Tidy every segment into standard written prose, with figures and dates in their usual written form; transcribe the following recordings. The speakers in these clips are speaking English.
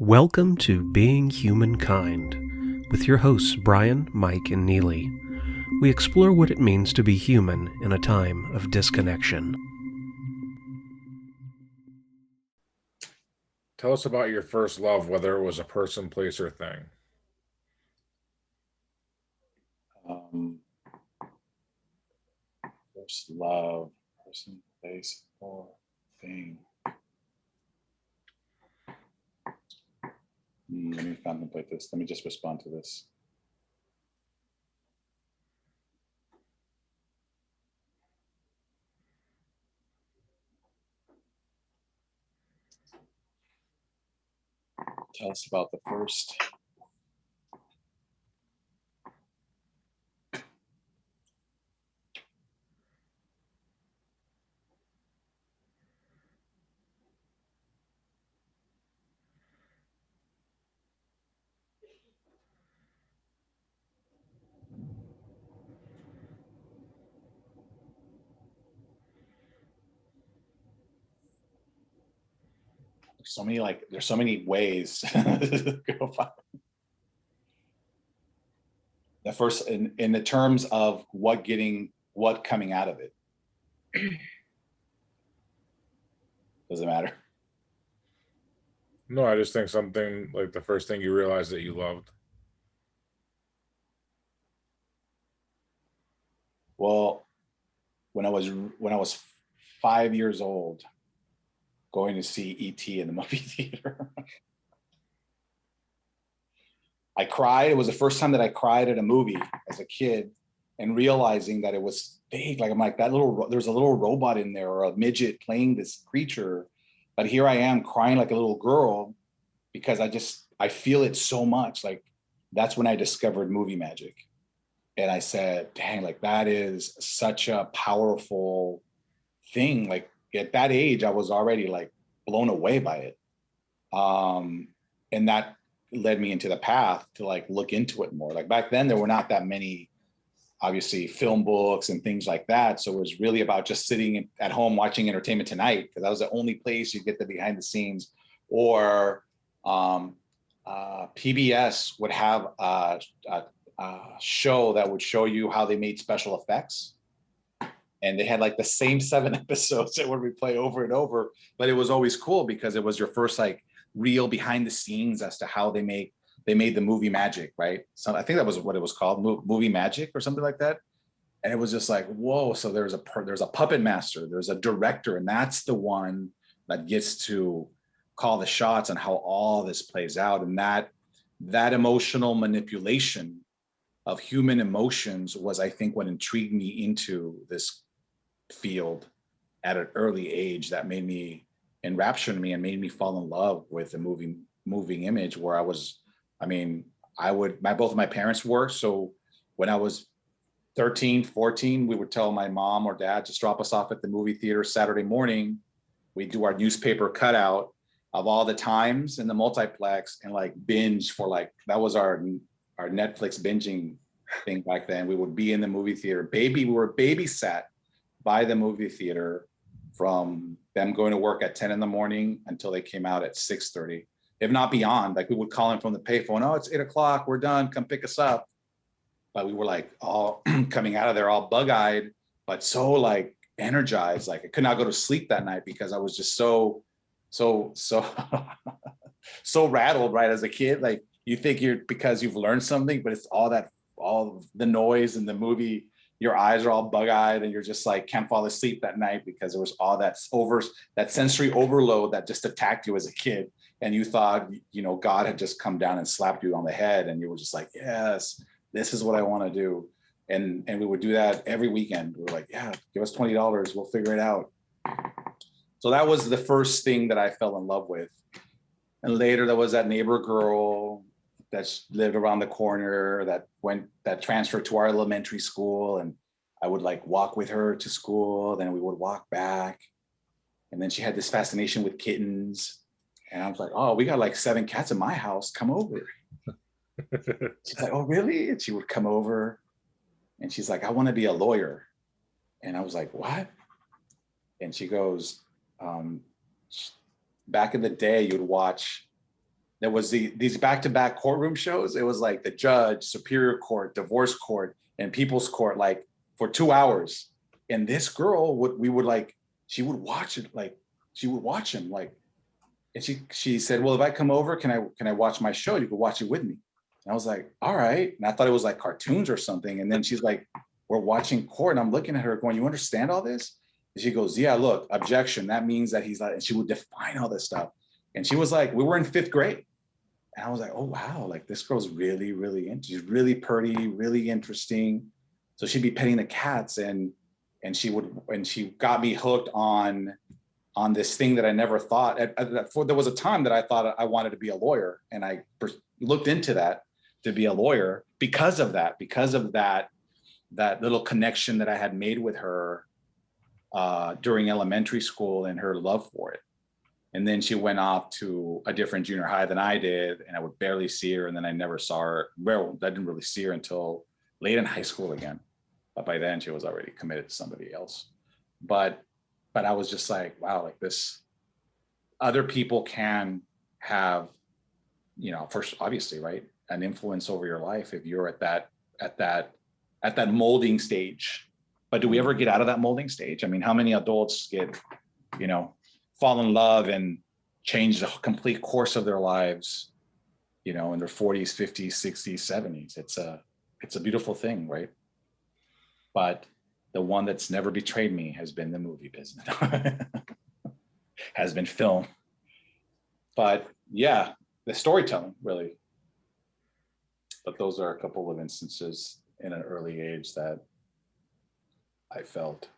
Welcome to Being Humankind, with your hosts Brian, Mike, and Neely. We explore what it means to be human in a time of disconnection. Tell us about your first love, whether it was a person, place, or thing. First love, person, place, or thing. Let me contemplate this. Let me just respond to this. Tell us about the first. There's so many ways. The first in the terms of what coming out of it. Does it matter? No, I just think something like the first thing you realized that you loved. Well, when I was 5 years old, going to see E.T. in the movie theater. I cried. It was the first time that I cried at a movie as a kid, and realizing that it was fake. Like, I'm like, there's a little robot in there, or a midget playing this creature. But here I am crying like a little girl because I feel it so much. Like, that's when I discovered movie magic. And I said, dang, like, that is such a powerful thing. Like, at that age, I was already like blown away by it. And that led me into the path to like look into it more. Like, back then there were not that many, obviously, film books and things like that. So it was really about just sitting at home watching Entertainment Tonight, because that was the only place you get the behind the scenes. Or PBS would have a show that would show you how they made special effects. And they had like the same 7 episodes that would replay over and over. But it was always cool because it was your first like real behind the scenes as to how they made the movie magic, right? So I think that was what it was called, movie magic or something like that. And it was just like, whoa. So there's a puppet master, there's a director, and that's the one that gets to call the shots on how all this plays out. And that emotional manipulation of human emotions was, I think, what intrigued me into this field at an early age, that made me enraptured me and made me fall in love with the moving image. Where both of my parents were. So when I was 13, 14, we would tell my mom or dad to drop us off at the movie theater Saturday morning. We'd do our newspaper cutout of all the times in the multiplex and like binge for like, that was our Netflix binging thing back then. We would be in the movie theater. We were babysat by the movie theater from them going to work at 10 in the morning until they came out at 6:30, if not beyond. Like, we would call in from the payphone, oh, it's 8 o'clock, we're done, come pick us up. But we were like all coming out of there all bug-eyed, but so like energized. Like, I could not go to sleep that night because I was just so so rattled, right? As a kid, like, you think you're, because you've learned something, but it's all the noise in the movie. Your eyes are all bug-eyed and you're just like can't fall asleep that night because there was all that sensory overload that just attacked you as a kid. And you thought, God had just come down and slapped you on the head, and you were just like, yes, this is what I want to do. And we would do that every weekend. We were like, yeah, give us $20, we'll figure it out. So that was the first thing that I fell in love with. And later there was that neighbor girl that lived around the corner that transferred to our elementary school. And I would like walk with her to school. Then we would walk back. And then she had this fascination with kittens. And I was like, oh, we got like 7 cats in my house. Come over. She's like, oh, really? And she would come over and she's like, I want to be a lawyer. And I was like, what? And she goes, back in the day, you'd watch there was these back-to-back courtroom shows. It was like the judge, superior court, divorce court, and people's court, like for 2 hours. And this girl she would watch it, like she would watch him, like, and she said, well, if I come over, can I watch my show? You could watch it with me. And I was like, all right. And I thought it was like cartoons or something. And then she's like, we're watching court. And I'm looking at her going, you understand all this? And she goes, yeah, look, objection. That means that he's like, and she would define all this stuff. And she was like, we were in 5th grade. And I was like, oh, wow, like this girl's really, really she's really pretty, really interesting. So she'd be petting the cats and she got me hooked on this thing that I never thought. There was a time that I thought I wanted to be a lawyer, and I looked into that to be a lawyer because of that little connection that I had made with her during elementary school and her love for it. And then she went off to a different junior high than I did, and I would barely see her. And then I never saw her. Well, I didn't really see her until late in high school again. But by then she was already committed to somebody else. But I was just like, wow, like this, other people can have, first, obviously, right, an influence over your life if you're at that molding stage. But do we ever get out of that molding stage? I mean, how many adults get, fall in love and change the complete course of their lives, in their 40s, 50s, 60s, 70s? It's a beautiful thing, right? But the one that's never betrayed me has been the movie business, has been film. But yeah, the storytelling, really. But those are a couple of instances in an early age that I felt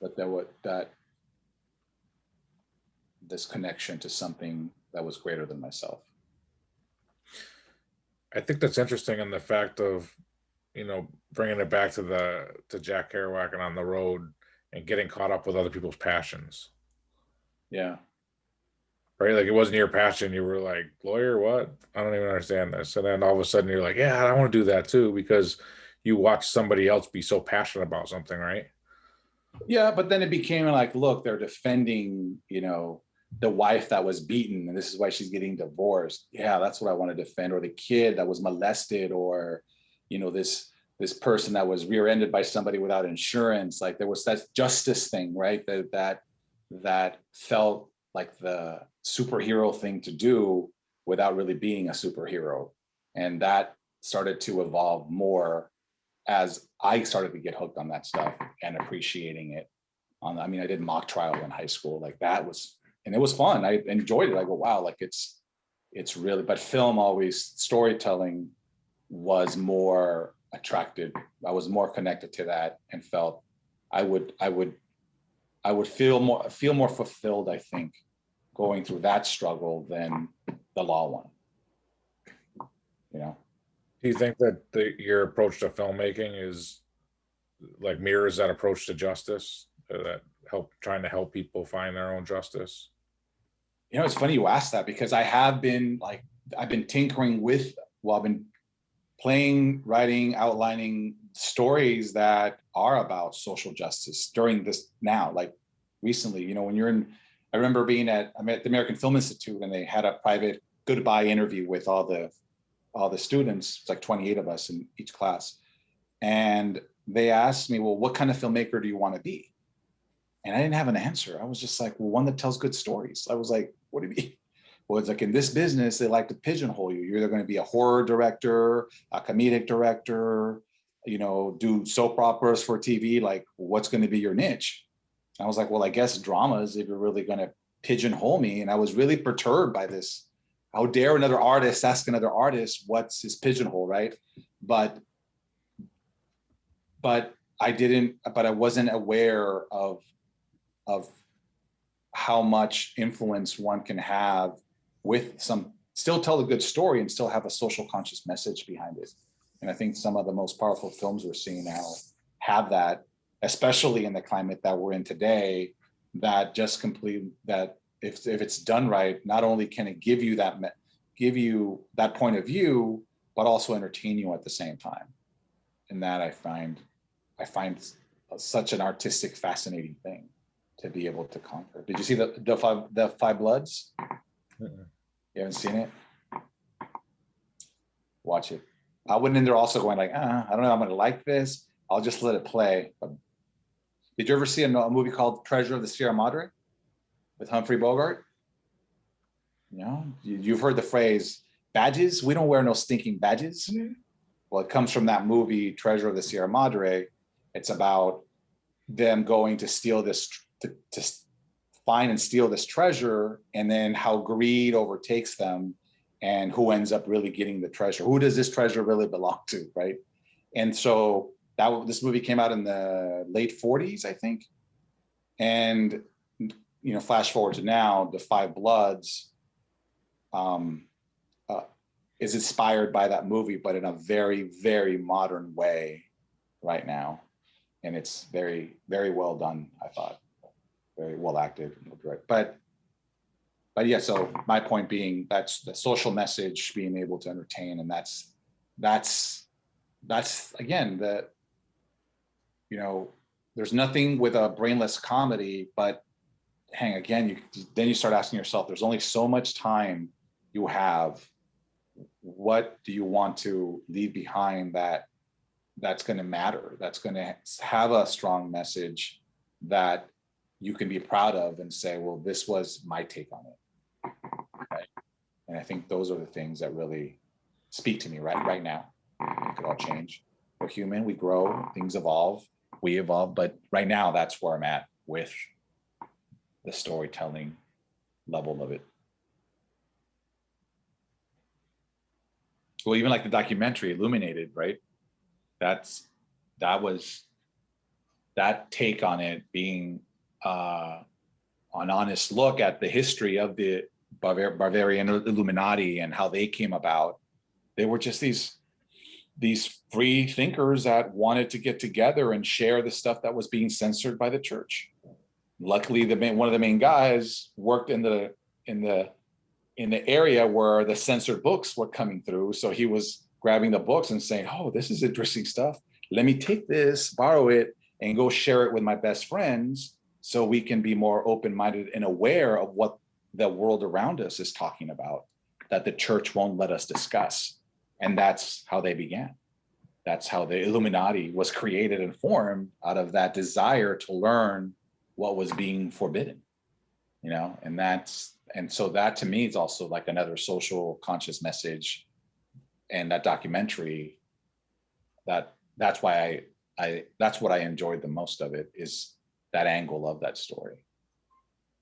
that this connection to something that was greater than myself. I think that's interesting in the fact of, bringing it back to Jack Kerouac and On the Road and getting caught up with other people's passions. Yeah. Right? Like it wasn't your passion. You were like, lawyer, what? I don't even understand this. And then all of a sudden you're like, yeah, I want to do that too, because you watch somebody else be so passionate about something, right? Yeah, but then it became like, look, they're defending, the wife that was beaten, and this is why she's getting divorced. Yeah, that's what I want to defend. Or the kid that was molested, or, this person that was rear-ended by somebody without insurance. Like there was that justice thing, right? That felt like the superhero thing to do without really being a superhero. And that started to evolve more as I started to get hooked on that stuff and appreciating it. I did mock trial in high school. Like that was, and it was fun. I enjoyed it. I go, wow, like it's really, but film always, storytelling was more attracted. I was more connected to that and felt I would feel more fulfilled, I think, going through that struggle than the law one. Do you think that your approach to filmmaking is like mirrors that approach to justice, that trying to help people find their own justice? It's funny you asked that, because I've been tinkering with, I've been playing, writing, outlining stories that are about social justice during this now, like recently, when you're in, I remember I'm at the American Film Institute, and they had a private goodbye interview with all the students. It's like 28 of us in each class. And they asked me, well, what kind of filmmaker do you want to be? And I didn't have an answer. I was just like, well, one that tells good stories. I was like, what do you mean? Well, it's like, in this business, they like to pigeonhole you. You're either going to be a horror director, a comedic director, do soap operas for TV. Like, what's going to be your niche? I was like, well, I guess dramas, if you're really going to pigeonhole me. And I was really perturbed by this. How dare another artist ask another artist, what's his pigeonhole, right? But I wasn't aware of how much influence one can have with still tell a good story and still have a social conscious message behind it. And I think some of the most powerful films we're seeing now have that, especially in the climate that we're in today, that just that if it's done right, not only can it give you that point of view, but also entertain you at the same time. And that I find such an artistic, fascinating thing to be able to conquer. Did you see the Five Bloods? Mm-mm. You haven't seen it? Watch it. I went in there also going like, I don't know, I'm gonna like this. I'll just let it play. But did you ever see a movie called Treasure of the Sierra Madre with Humphrey Bogart? No, you've heard the phrase badges. We don't wear no stinking badges. Mm-hmm. Well, it comes from that movie Treasure of the Sierra Madre. It's about them going to steal this, to find and steal this treasure, and then how greed overtakes them, and who ends up really getting the treasure. Who does this treasure really belong to, right? And so this movie came out in the late 40s, I think. And flash forward to now, The Five Bloods is inspired by that movie, but in a very, very modern way right now. And it's very, very well done, I thought. Very well acted. But yeah, so my point being, that's the social message, being able to entertain. And that's again, there's nothing with a brainless comedy, but then you start asking yourself, there's only so much time you have. What do you want to leave behind that's going to matter, that's going to have a strong message that you can be proud of and say, well, this was my take on it. Right? And I think those are the things that really speak to me right now. It could all change. We're human, we grow, things evolve, we evolve, but right now that's where I'm at with the storytelling level of it. Well, even like the documentary Illuminated, right? That take on it being an honest look at the history of the Bavarian Illuminati and how they came about. They were just these free thinkers that wanted to get together and share the stuff that was being censored by the church. Luckily, one of the main guys worked in the area where the censored books were coming through. So he was grabbing the books and saying, oh, this is interesting stuff. Let me take this, borrow it, and go share it with my best friends so we can be more open-minded and aware of what the world around us is talking about that the church won't let us discuss. And that's how they began. That's how the Illuminati was created and formed, out of that desire to learn what was being forbidden, and so that to me is also like another social conscious message. And that documentary, that's why that's what I enjoyed the most of it, is that angle of that story.